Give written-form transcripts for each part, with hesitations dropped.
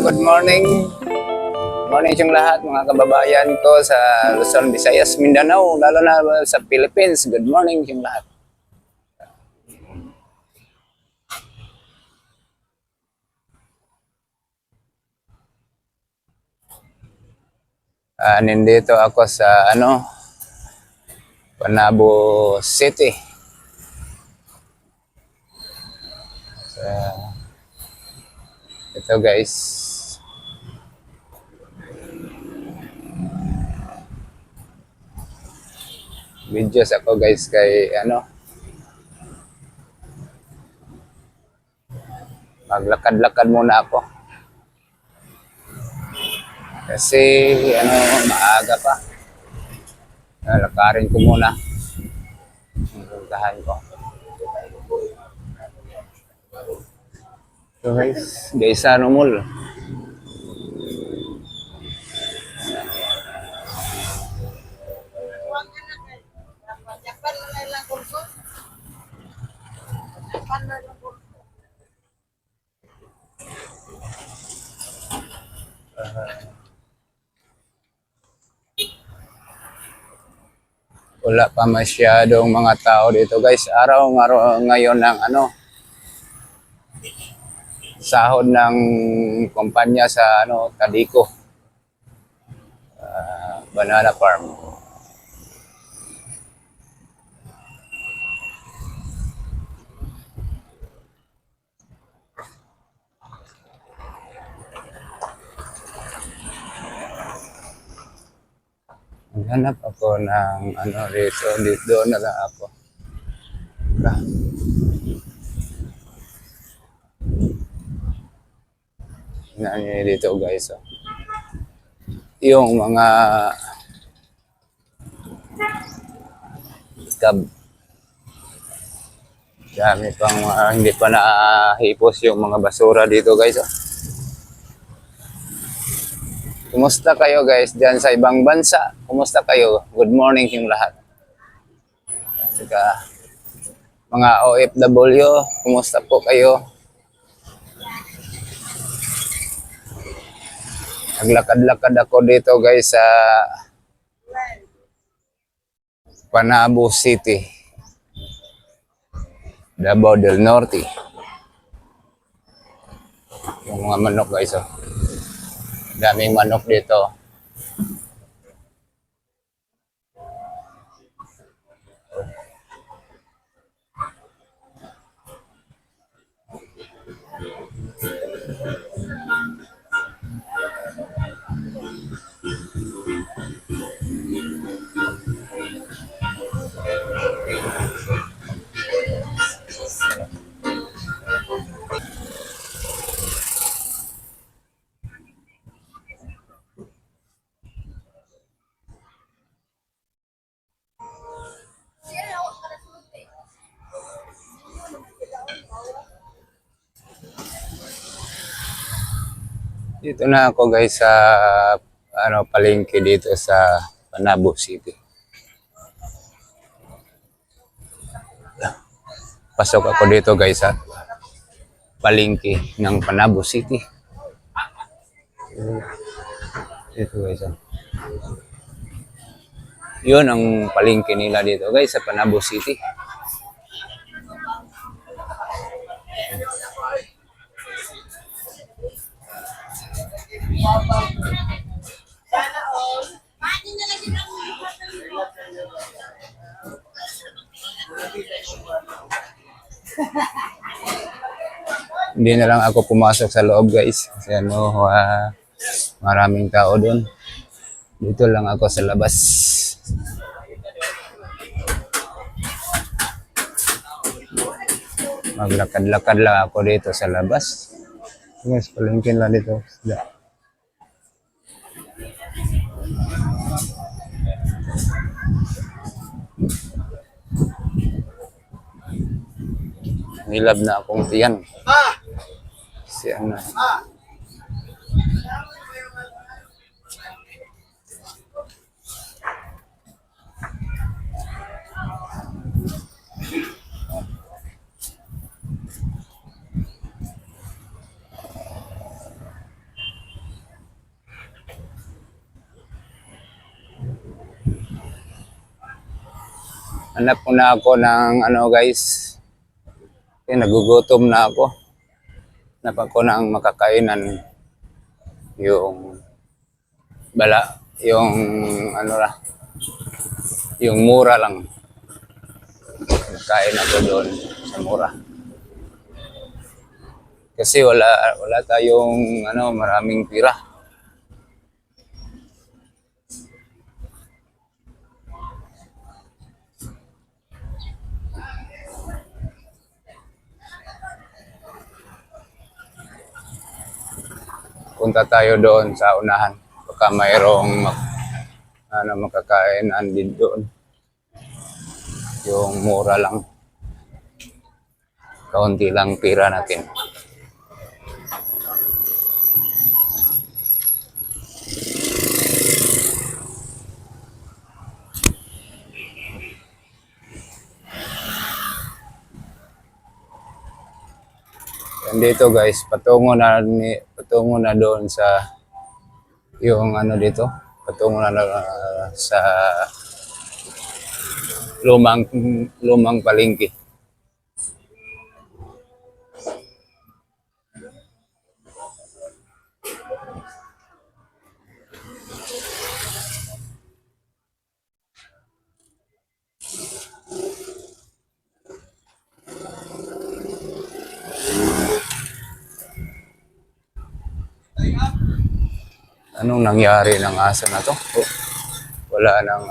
good morning. Morning yung lahat mga kababayan ko sa Luzon, Visayas, Mindanao, lalo na sa Philippines. Good morning yung lahat. Nandito ako sa Panabo City. Ito guys. Videos ako guys kay maglakad-lakad muna ako. Kasi maaga pa. Lakarin ko muna. Puntahan ko. So guys, Gaisano Mall. Wala pa masyadong mga tao dito guys. Araw ngayon ng sahod ng kumpanya sa Cadico. Banana farm. Hanap ako ng dito na lang ako. Dito guys. Yung mga cab. Dami pang hindi pa nahipos yung mga basura dito guys. Kumusta kayo guys dyan sa ibang bansa? Kumusta kayo? Good morning yung lahat. Saka mga OFW, kumusta po kayo? Naglakad-lakad ako dito guys sa Panabo City, Davao del Norte. Yung mga manok guys. Daming manok dito. Dito na ako guys sa palengke dito sa Panabo City. Pasok ako dito guys sa palengke ng Panabo City. Dito guys. Yun ang palengke nila dito guys sa Panabo City. Hindi na lang ako pumasok sa loob guys kasi maraming tao doon. Dito lang ako sa labas. Maglakad-lakad lang ako dito sa labas. Guys, palengke lang dito. Nilab na akong tiyan. Hanap muna ako ng ano guys. Nagugutom na ako. Hanap ako ng makakainan. Yung yung ano la, yung mura lang. Kain ako doon sa mura. Kasi wala tayong ano maraming pira. Punta tayo doon sa unahan. Baka mayroong makakainan din doon. Yung mura lang. Kaunti lang pira natin. And dito guys, patungo na doon sa yung ano dito, patungo na sa lumang palengke. Anong nangyari ng aso na to? Oh, wala nang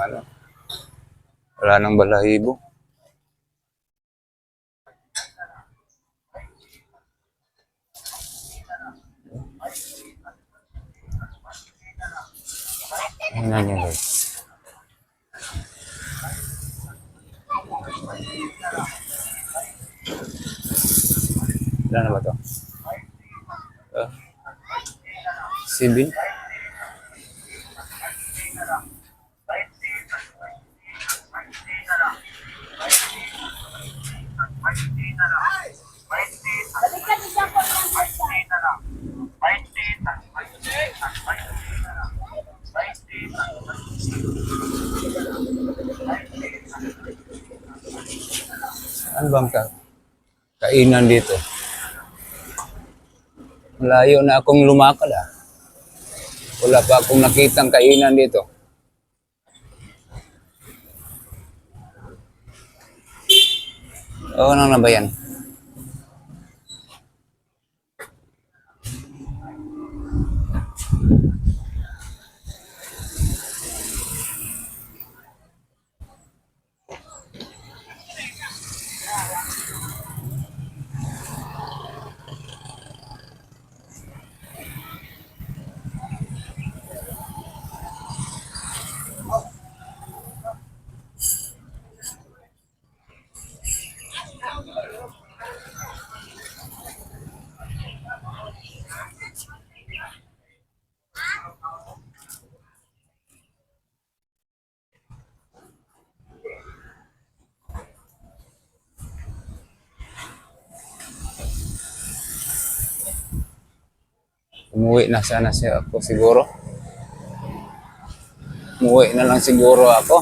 balahibo. Tingnan niyo guys. Wala na ba to? 7? Ano bang kainan dito? Malayo na akong lumakad ah. Wala pa akong nakitang kainan dito. Oo, ano na ba yan? Umuwi na sana siya ako siguro. Umuwi na lang siguro ako.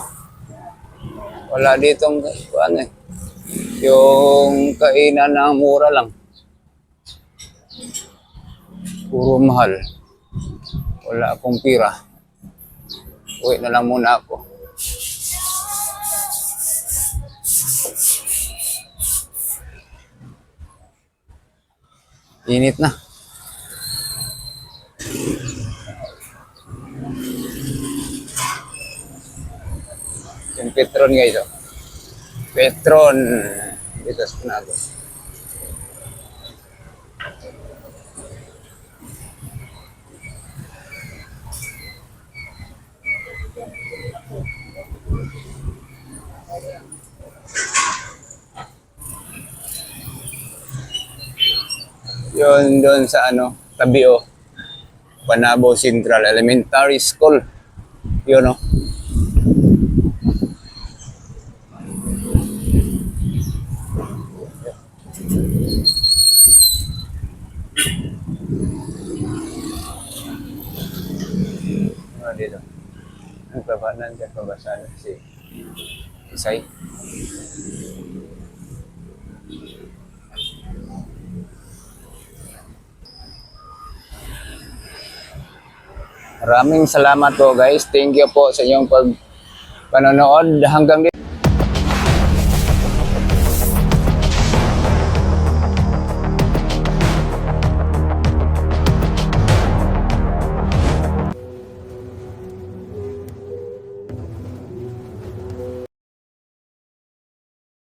Wala ditong ano eh. Yung kainan na mura lang. Puro mahal. Wala akong pira. Uwi na lang muna ako. Init na. Yung Petron guys. Oh. Petron. Dito sa Panago. Yun doon sa ano, tabi o. Panabo Central Elementary School. Yun o. Dito. Ang pabanan dyan, pabasan si Isay. Maraming salamat po guys. Thank you po sa inyong panonood. Hanggang dito.